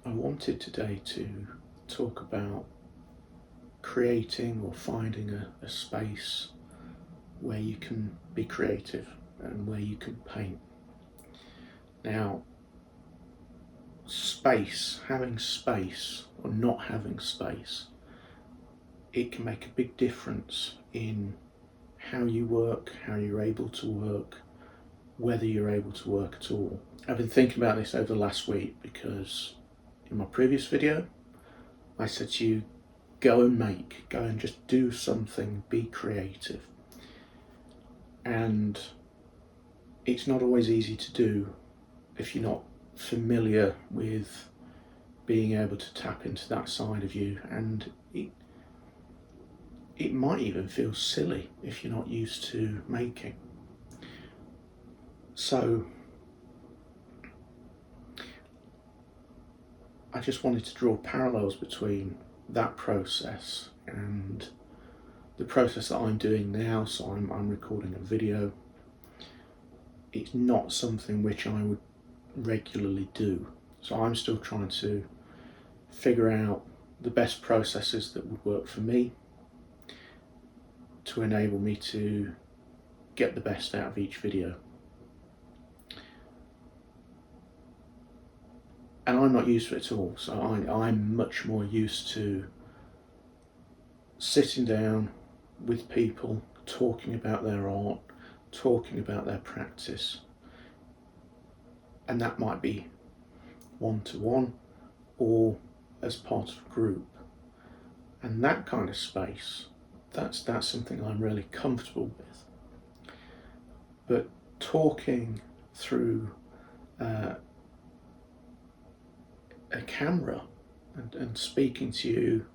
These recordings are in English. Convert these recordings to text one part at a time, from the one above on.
I wanted today to talk about creating or finding a space where you can be creative and where you can paint. Now, having space or not having space, it can make a big difference in how you work, how you're able to work, whether you're able to work at all. I've been thinking about this over the last week because in my previous video I said to you, go and just do something, be creative. And it's not always easy to do if you're not familiar with being able to tap into that side of you, and it might even feel silly if you're not used to making. So I just wanted to draw parallels between that process and the process that I'm doing now. So I'm recording a video. It's not something which I would regularly do. So I'm still trying to figure out the best processes that would work for me to enable me to get the best out of each video. And I'm not used to it at all, so I'm much more used to sitting down with people, talking about their art, talking about their practice. And that might be one-to-one or as part of a group. And that kind of space, that's something I'm really comfortable with. But talking through a camera and speaking to you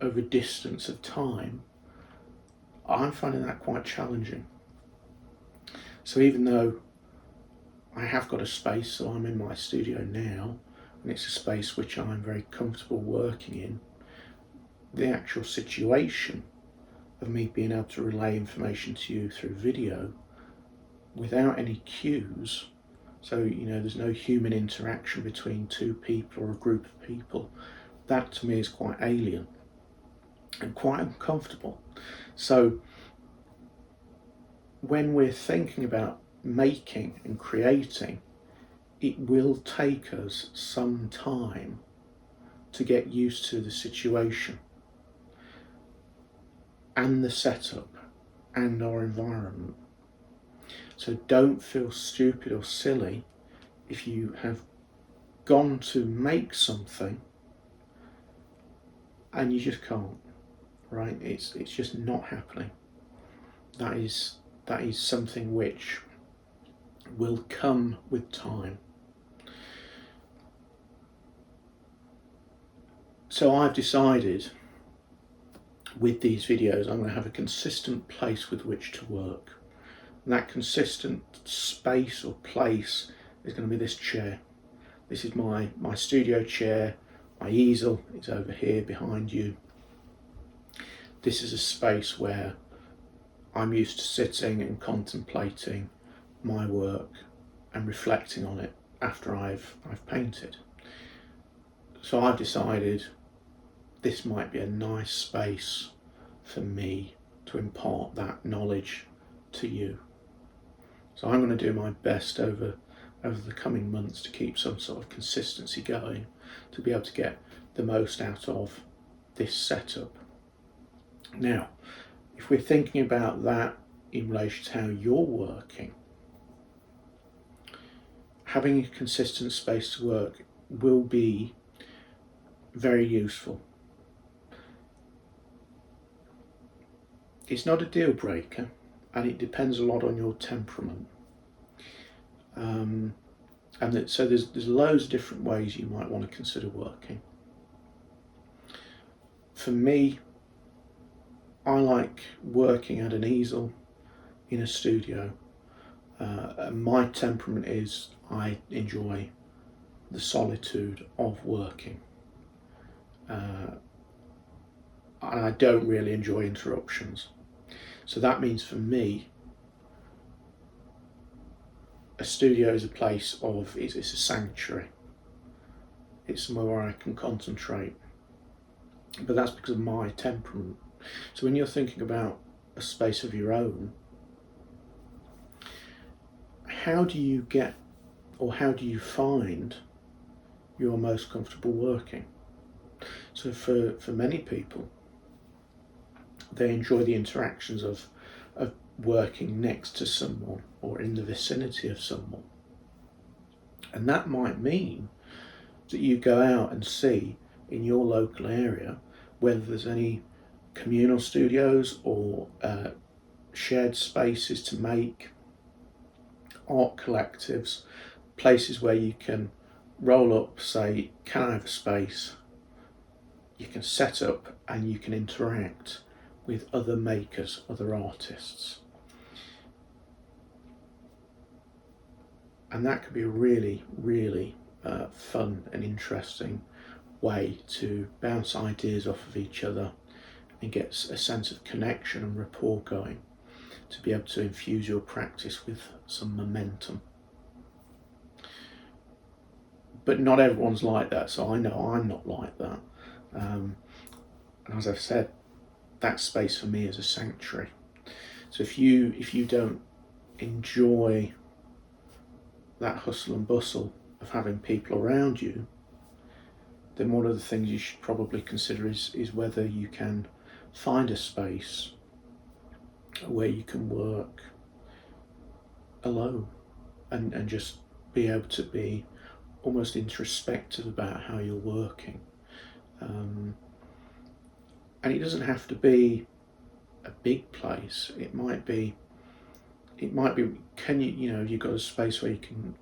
over distance of time, I'm finding that quite challenging. So even though I have got a space, so I'm in my studio now, and it's a space which I'm very comfortable working in, the actual situation of me being able to relay information to you through video without any cues, so there's no human interaction between two people or a group of people, that to me is quite alien and quite uncomfortable. So when we're thinking about making and creating, it will take us some time to get used to the situation and the setup and our environment. So don't feel stupid or silly if you have gone to make something and you just can't, right? It's just not happening. That is something which will come with time. So I've decided with these videos I'm going to have a consistent place with which to work. And that consistent space or place is going to be this chair. This is my studio chair. My easel is over here behind you. This is a space where I'm used to sitting and contemplating my work and reflecting on it after I've painted. So I've decided this might be a nice space for me to impart that knowledge to you. So I'm going to do my best over the coming months to keep some sort of consistency going, to be able to get the most out of this setup. Now, if we're thinking about that in relation to how you're working, having a consistent space to work will be very useful. It's not a deal breaker, and it depends a lot on your temperament. So there's loads of different ways you might want to consider working. For me, I like working at an easel in a studio. My temperament is I enjoy the solitude of working. And I don't really enjoy interruptions. So that means for me, a studio is a place of, it's a sanctuary. It's somewhere where I can concentrate. But that's because of my temperament. So when you're thinking about a space of your own, how do you get, or how do you find you're most comfortable working? So for many people, they enjoy the interactions of working next to someone or in the vicinity of someone. And that might mean that you go out and see in your local area whether there's any communal studios or shared spaces to make, art collectives, places where you can roll up, say, can I have a space? You can set up and you can interact with other makers, other artists. And that could be a really, really fun and interesting way to bounce ideas off of each other and get a sense of connection and rapport going, to be able to infuse your practice with some momentum. But not everyone's like that, so I know I'm not like that. And as I've said, that space for me is a sanctuary. So if you don't enjoy that hustle and bustle of having people around you, then one of the things you should probably consider is whether you can find a space where you can work alone and just be able to be almost introspective about how you're working. And it doesn't have to be a big place. It might be, can you've got a space where you can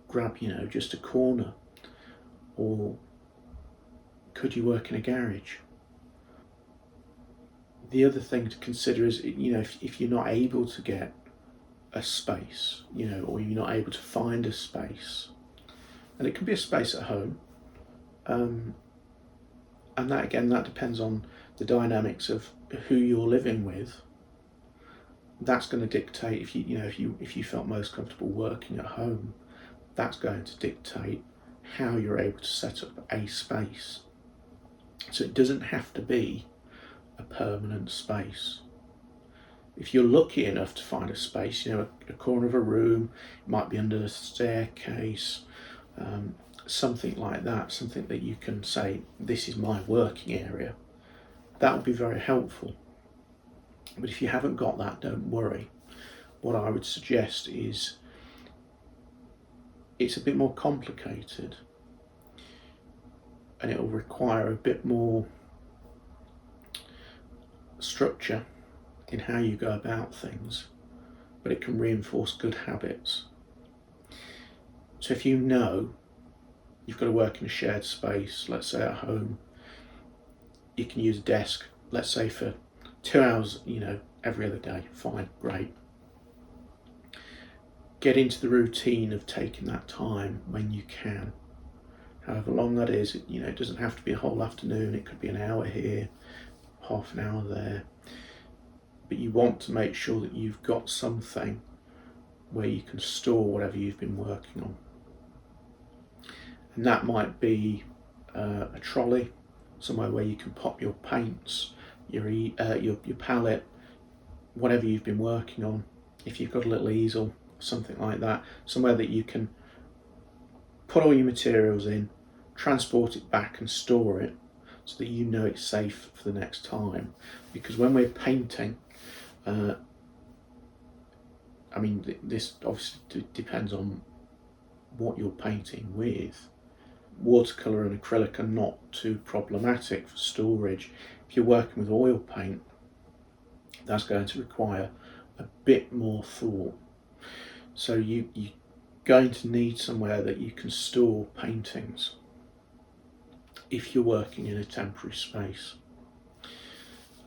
grab, just a corner, or could you work in a garage? The other thing to consider is, if you're not able to get a space, or you're not able to find a space, and it can be a space at home, and that depends on the dynamics of who you're living with. That's going to dictate if you felt most comfortable working at home. That's going to dictate how you're able to set up a space. So it doesn't have to be a permanent space. If you're lucky enough to find a space, a corner of a room, it might be under the staircase, something like that, something that you can say, this is my working area, that would be very helpful. But if you haven't got that, don't worry. What I would suggest is, it's a bit more complicated and it will require a bit more structure in how you go about things, but it can reinforce good habits. So if you know you've got to work in a shared space, let's say at home, you can use a desk, let's say for 2 hours, every other day, fine, great. Get into the routine of taking that time when you can. However long that is, it doesn't have to be a whole afternoon, it could be an hour here, half an hour there. But you want to make sure that you've got something where you can store whatever you've been working on. And that might be a trolley, somewhere where you can pop your paints, your palette, whatever you've been working on. If you've got a little easel, something like that, somewhere that you can put all your materials in, transport it back and store it so that it's safe for the next time. Because when we're painting, this obviously depends on what you're painting with. Watercolour and acrylic are not too problematic for storage. If you're working with oil paint, that's going to require a bit more thought. So you're going to need somewhere that you can store paintings if you're working in a temporary space.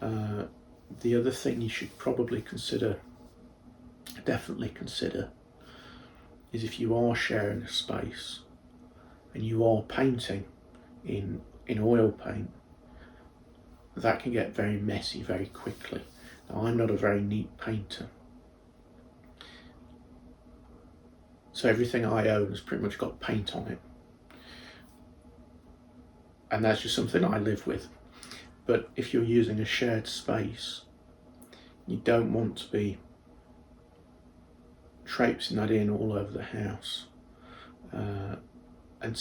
The other thing you should probably definitely consider, is if you are sharing a space and you are painting in oil paint, that can get very messy very quickly. Now, I'm not a very neat painter, so everything I own has pretty much got paint on it. and that's just something I live with. But if you're using a shared space, you don't want to be traipsing that in all over the house. And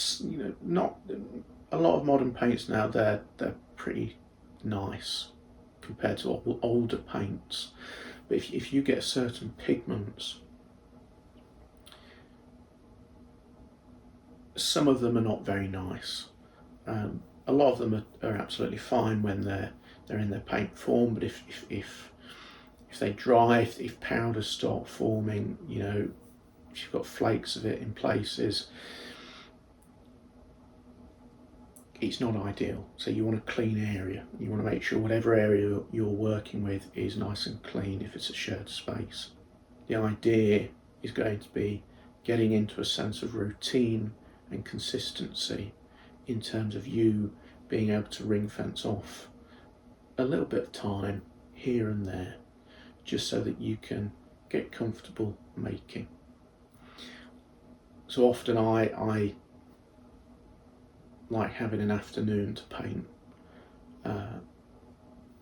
not a lot of modern paints now, they're pretty nice compared to older paints. But if you get certain pigments, some of them are not very nice. A lot of them are absolutely fine when they're in their paint form, but if they dry, if powders start forming, if you've got flakes of it in places, it's not ideal. So you want a clean area. You want to make sure whatever area you're working with is nice and clean if it's a shared space. The idea is going to be getting into a sense of routine and consistency in terms of you being able to ring fence off a little bit of time here and there, just so that you can get comfortable making. So often I like having an afternoon to paint,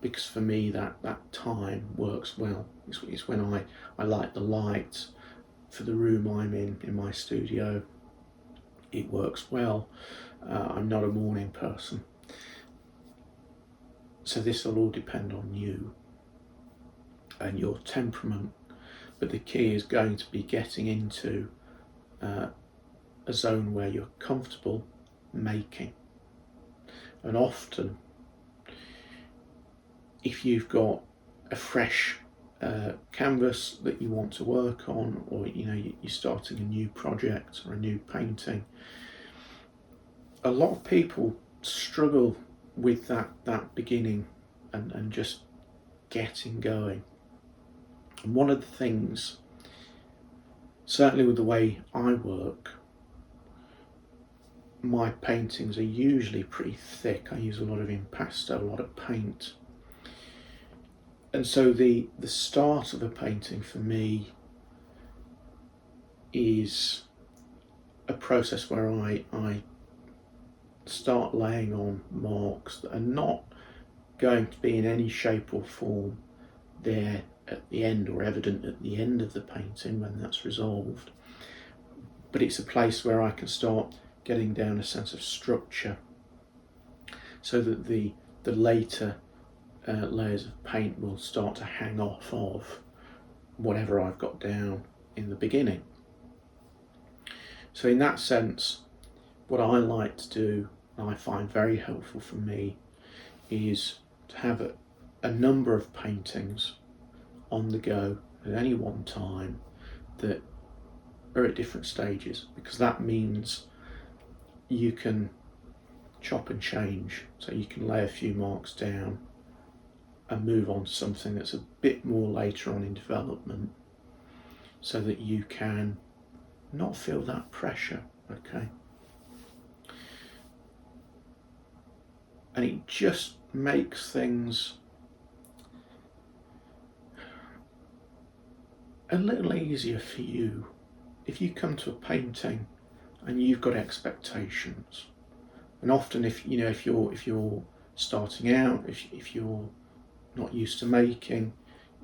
because for me that time works well. It's when I like the light for the room I'm in my studio. It works well. I'm not a morning person, so this will all depend on you and your temperament, but the key is going to be getting into a zone where you're comfortable making. And often, if you've got a fresh canvas that you want to work on, or you're starting a new project or a new painting, a lot of people struggle with that beginning and just getting going. And one of the things, certainly with the way I work, my paintings are usually pretty thick. I use a lot of impasto, a lot of paint. And so the start of a painting for me is a process where I start laying on marks that are not going to be in any shape or form there at the end or evident at the end of the painting when that's resolved. But it's a place where I can start getting down a sense of structure, so that the later layers of paint will start to hang off of whatever I've got down in the beginning. So in that sense, what I like to do, and I find very helpful for me, is to have a number of paintings on the go at any one time that are at different stages, because that means you can chop and change. So you can lay a few marks down and move on to something that's a bit more later on in development, so that you can not feel that pressure, okay? And it just makes things a little easier for you if you come to a painting and you've got expectations. And often if you're starting out, if you're not used to making,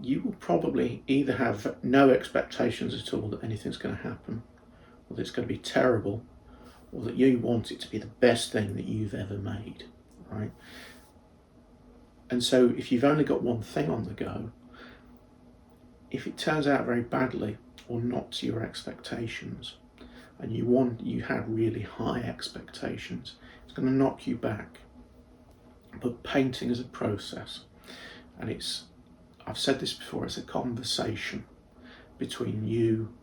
you will probably either have no expectations at all that anything's going to happen, or that it's going to be terrible, or that you want it to be the best thing that you've ever made, right? And so if you've only got one thing on the go, if it turns out very badly or not to your expectations, and you had really high expectations, it's going to knock you back. But painting is a process, and I've said this before, it's a conversation between you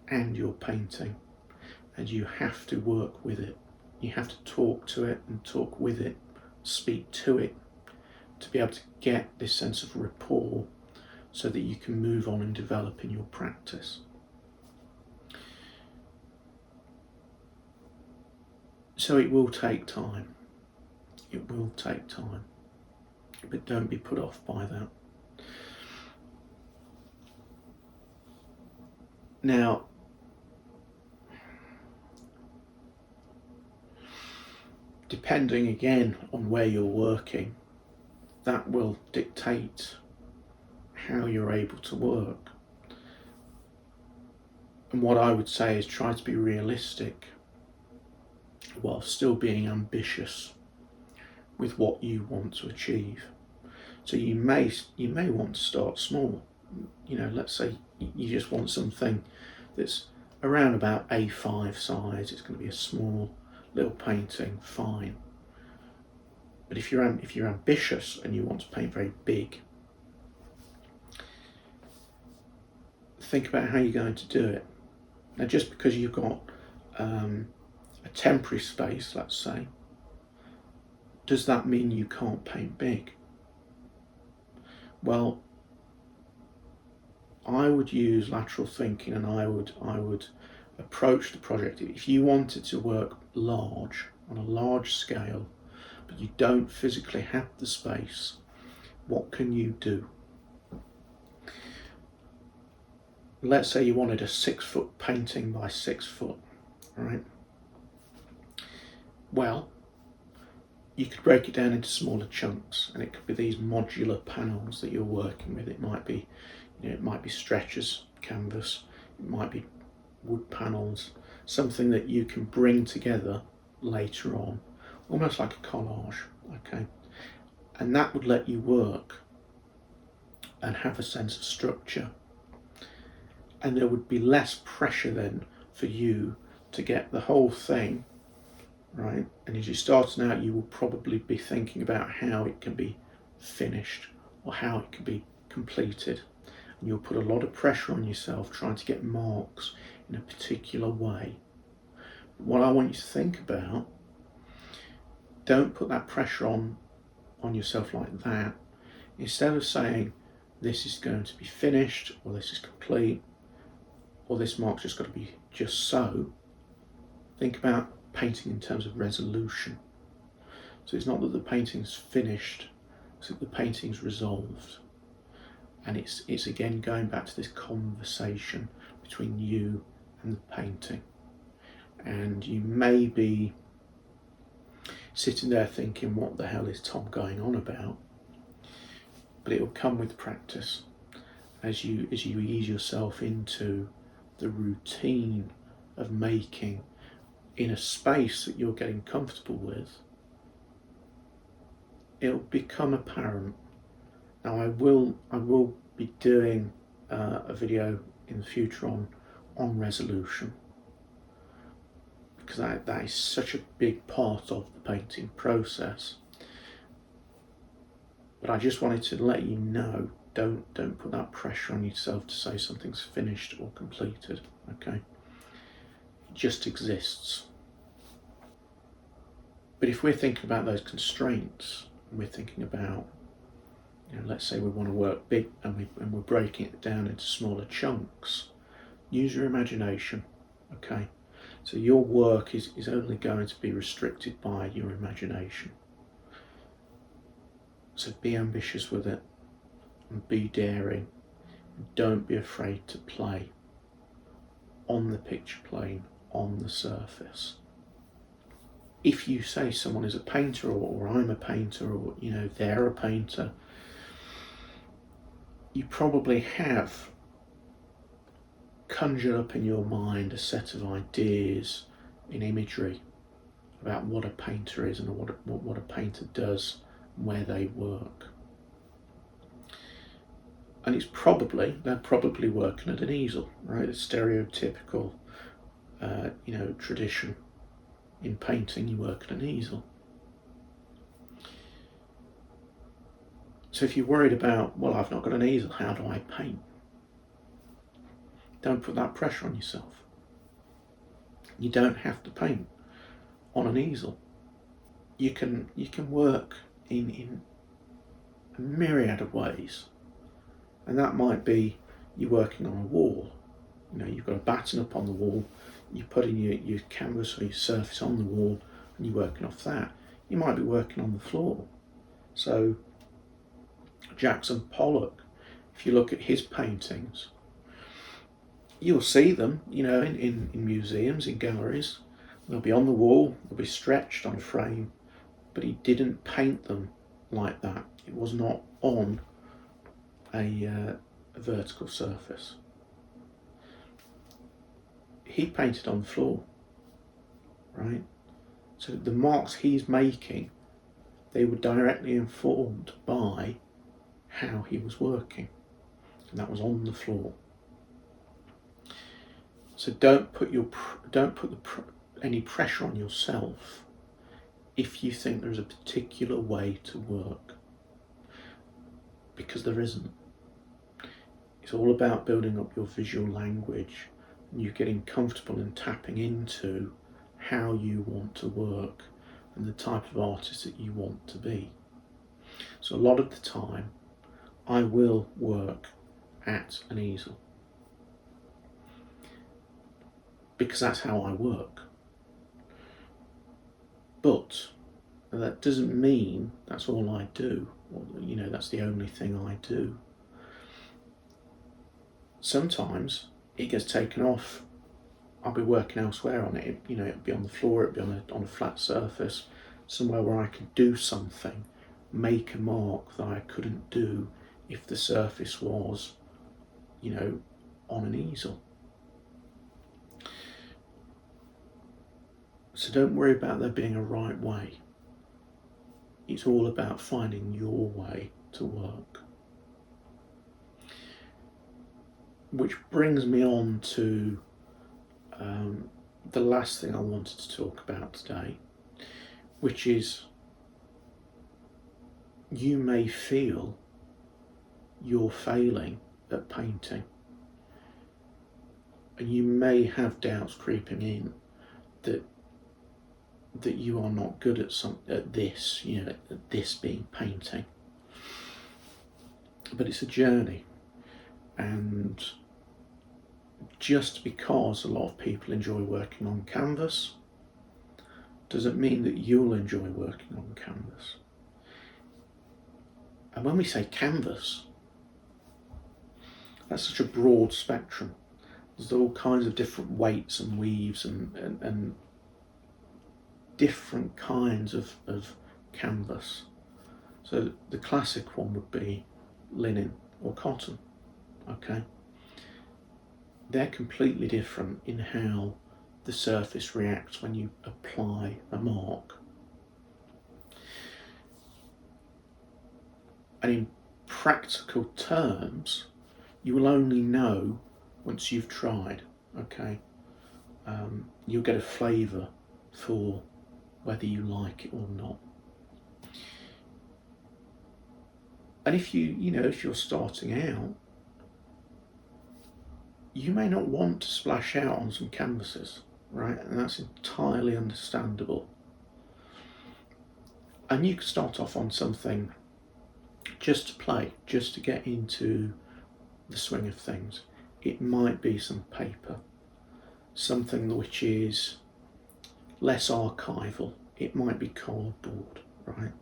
and your painting, and you have to work with it. You have to talk to it and talk with it, speak to it, to be able to get this sense of rapport, so that you can move on and develop in your practice. So it will take time. It will take time. But don't be put off by that. Now, depending again on where you're working, that will dictate how you're able to work. And what I would say is try to be realistic while still being ambitious with what you want to achieve. So you may want to start small. Let's say you just want something that's around about A5 size. It's going to be a small little painting, fine. But if you're ambitious and you want to paint very big, think about how you're going to do it. Now, just because you've got a temporary space, let's say, does that mean you can't paint big? Well, I would use lateral thinking, and I would approach the project. If you wanted to work large, on a large scale, but you don't physically have the space, what can you do? Let's say you wanted a 6-foot painting by 6 foot, right? Well, you could break it down into smaller chunks, and it could be these modular panels that you're working with. It might be, it might be stretchers, canvas, it might be wood panels, something that you can bring together later on, almost like a collage, okay? And that would let you work and have a sense of structure. And there would be less pressure then for you to get the whole thing right. And as you're starting out, you will probably be thinking about how it can be finished or how it can be completed. And you'll put a lot of pressure on yourself trying to get marks in a particular way. What I want you to think about, don't put that pressure on yourself like that. Instead of saying this is going to be finished, or this is complete, or this mark's just got to be just so, think about painting in terms of resolution. So it's not that the painting's finished, it's that the painting's resolved. And it's again going back to this conversation between you and the painting. And you may be sitting there thinking, what the hell is Tom going on about? But it will come with practice. As you ease yourself into the routine of making in a space that you're getting comfortable with, it'll become apparent. Now I will be doing a video in the future on resolution, because that is such a big part of the painting process. But I just wanted to let you know, don't put that pressure on yourself to say something's finished or completed, okay? It just exists. But if we're thinking about those constraints, and we're thinking about, let's say we want to work big and we're breaking it down into smaller chunks, use your imagination, okay? So your work is only going to be restricted by your imagination. So be ambitious with it and be daring. Don't be afraid to play on the picture plane, on the surface. If you say someone is a painter, or I'm a painter, or they're a painter, you probably have conjured up in your mind a set of ideas in imagery about what a painter is and what a painter does and where they work. And they're probably working at an easel, right? A stereotypical tradition in painting, you work at an easel. So if you're worried about, well, I've not got an easel, how do I paint? Don't put that pressure on yourself. You don't have to paint on an easel. You can work in a myriad of ways. And that might be you're working on a wall. You've got a batten up on the wall, you put in your canvas or your surface on the wall and you're working off that. You might be working on the floor. So Jackson Pollock, if you look at his paintings, you'll see them, in museums, in galleries. They'll be on the wall, they'll be stretched on a frame, but he didn't paint them like that. It was not on a vertical surface. He painted on the floor, right? So the marks he's making, they were directly informed by how he was working, and that was on the floor. So don't put any pressure on yourself if you think there's a particular way to work, because there isn't. It's all about building up your visual language and you getting comfortable and tapping into how you want to work and the type of artist that you want to be. So a lot of the time I will work at an easel because that's how I work. But that doesn't mean that's all I do, or that's the only thing I do. Sometimes it gets taken off. I'll be working elsewhere on it. It'll be on the floor, it'll be on a flat surface, somewhere where I can do something, make a mark that I couldn't do if the surface was, on an easel. So don't worry about there being a right way. It's all about finding your way to work. Which brings me on to the last thing I wanted to talk about today, which is you may feel you're failing at painting, and you may have doubts creeping in that you are not good at this, this being painting. But it's a journey, and just because a lot of people enjoy working on canvas doesn't mean that you'll enjoy working on canvas. And when we say canvas, that's such a broad spectrum. There's all kinds of different weights and weaves and different kinds of canvas. So the classic one would be linen or cotton, okay? They're completely different in how the surface reacts when you apply a mark. And in practical terms, you will only know once you've tried, okay? You'll get a flavour for whether you like it or not. And if you're starting out, you may not want to splash out on some canvases, right? And that's entirely understandable. And you can start off on something just to play, just to get into the swing of things. It might be some paper, something which is less archival. It might be cardboard, right?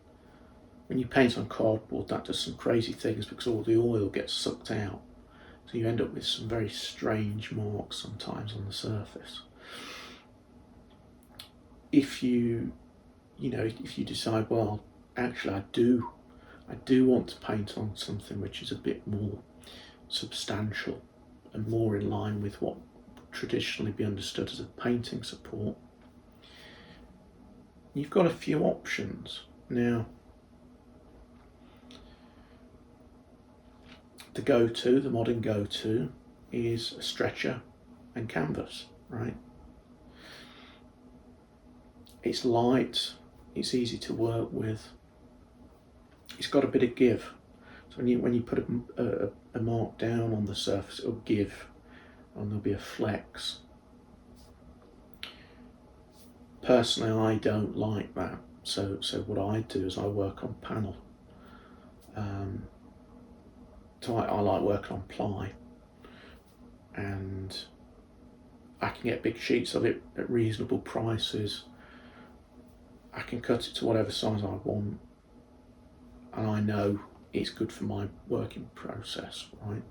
When you paint on cardboard, that does some crazy things because all the oil gets sucked out. So you end up with some very strange marks sometimes on the surface. If you decide, well, actually I do want to paint on something which is a bit more substantial and more in line with what would traditionally be understood as a painting support, you've got a few options. Now, the modern go-to is a stretcher and canvas, right? It's light, it's easy to work with, it's got a bit of give. So when you put a mark down on the surface, it'll give, and there'll be a flex. Personally, I don't like that. So what I do is I work on panel. So I like working on ply, and I can get big sheets of it at reasonable prices. I can cut it to whatever size I want, and I know it's good for my working process, right?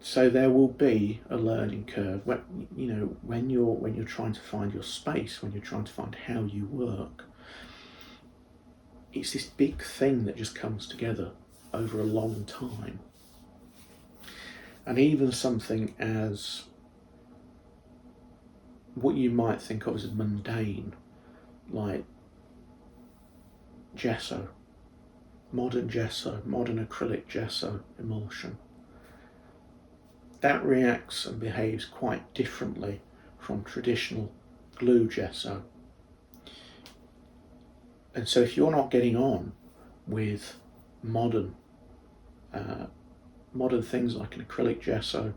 So there will be a learning curve when you're trying to find your space, when you're trying to find how you work. It's this big thing that just comes together over a long time. And even something as what you might think of as mundane, like gesso, modern acrylic gesso emulsion, that reacts and behaves quite differently from traditional glue gesso. And so if you're not getting on with modern things like an acrylic gesso,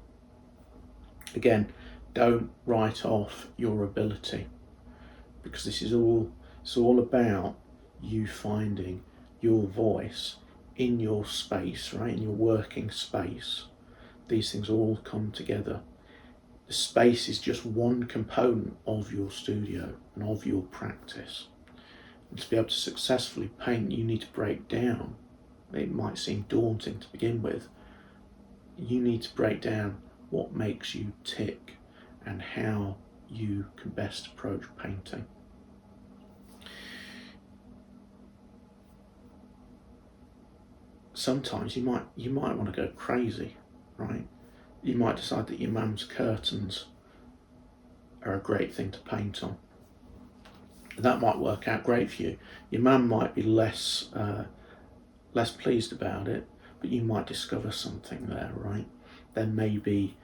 again, don't write off your ability, because it's all about you finding your voice in your space, right? In your working space. These things all come together. The space is just one component of your studio and of your practice. And to be able to successfully paint, you need to break down. It might seem daunting to begin with. You need to break down what makes you tick and how you can best approach painting. Sometimes you might want to go crazy, right? You might decide that your mum's curtains are a great thing to paint on. And that might work out great for you. Your mum might be less pleased about it, but you might discover something there, right? There may be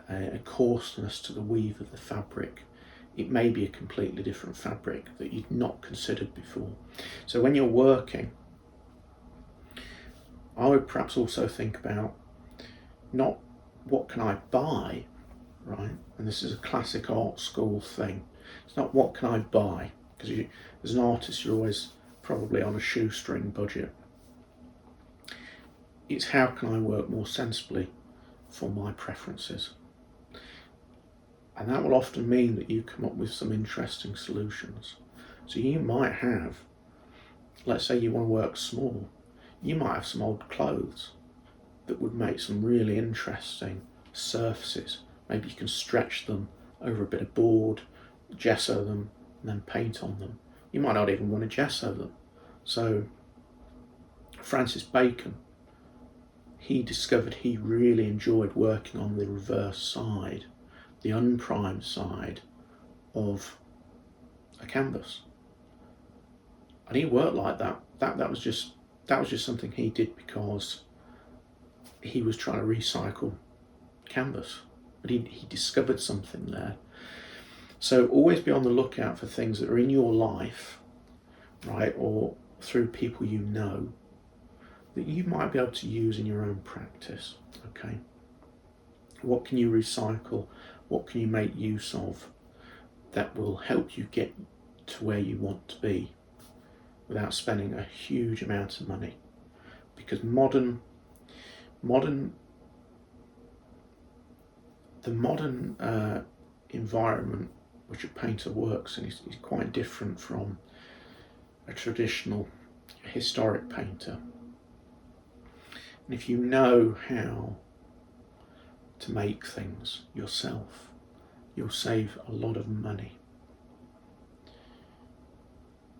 a coarseness to the weave of the fabric. It may be a completely different fabric that you'd not considered before. So when you're working, I would perhaps also think about not what can I buy, right? And this is a classic art school thing. It's not what can I buy, because as an artist you're always probably on a shoestring budget. It's how can I work more sensibly for my preferences. And that will often mean that you come up with some interesting solutions. So you might have, let's say you want to work small, you might have some old clothes that would make some really interesting surfaces. Maybe you can stretch them over a bit of board, gesso them, and then paint on them. You might not even want to gesso them. So Francis Bacon, he discovered he really enjoyed working on the reverse side, the unprimed side of a canvas. And he worked like that. That was just something he did because he was trying to recycle canvas, but he discovered something there. So always be on the lookout for things that are in your life, right, or through people you know, that you might be able to use in your own practice, okay? What can you recycle? What can you make use of that will help you get to where you want to be without spending a huge amount of money? Because the modern environment which a painter works in is quite different from a traditional historic painter. And if you know how to make things yourself, you'll save a lot of money.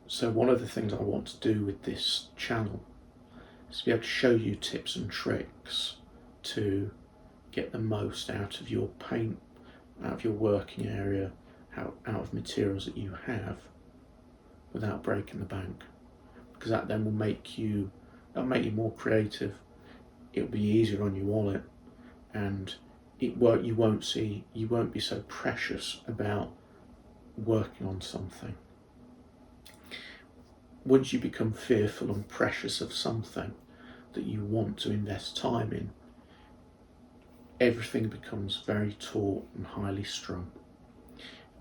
So one of the things I want to do with this channel is to be able to show you tips and tricks to get the most out of your paint, out of your working area, out of materials that you have, without breaking the bank. Because that then will make you more creative. It'll be easier on your wallet, and you won't be so precious about working on something. Once you become fearful and precious of something that you want to invest time in, everything becomes very taut and highly strung.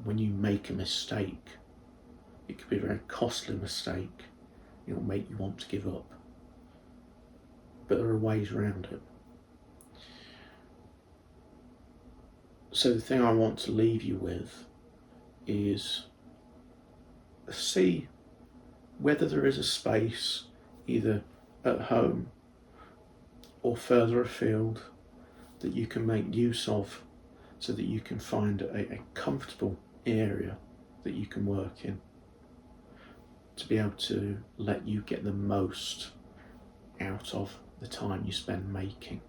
When you make a mistake, it could be a very costly mistake. It'll make you want to give up. But there are ways around it. So the thing I want to leave you with is see whether there is a space, either at home or further afield, that you can make use of so that you can find a comfortable area that you can work in, to be able to let you get the most out of the time you spend making.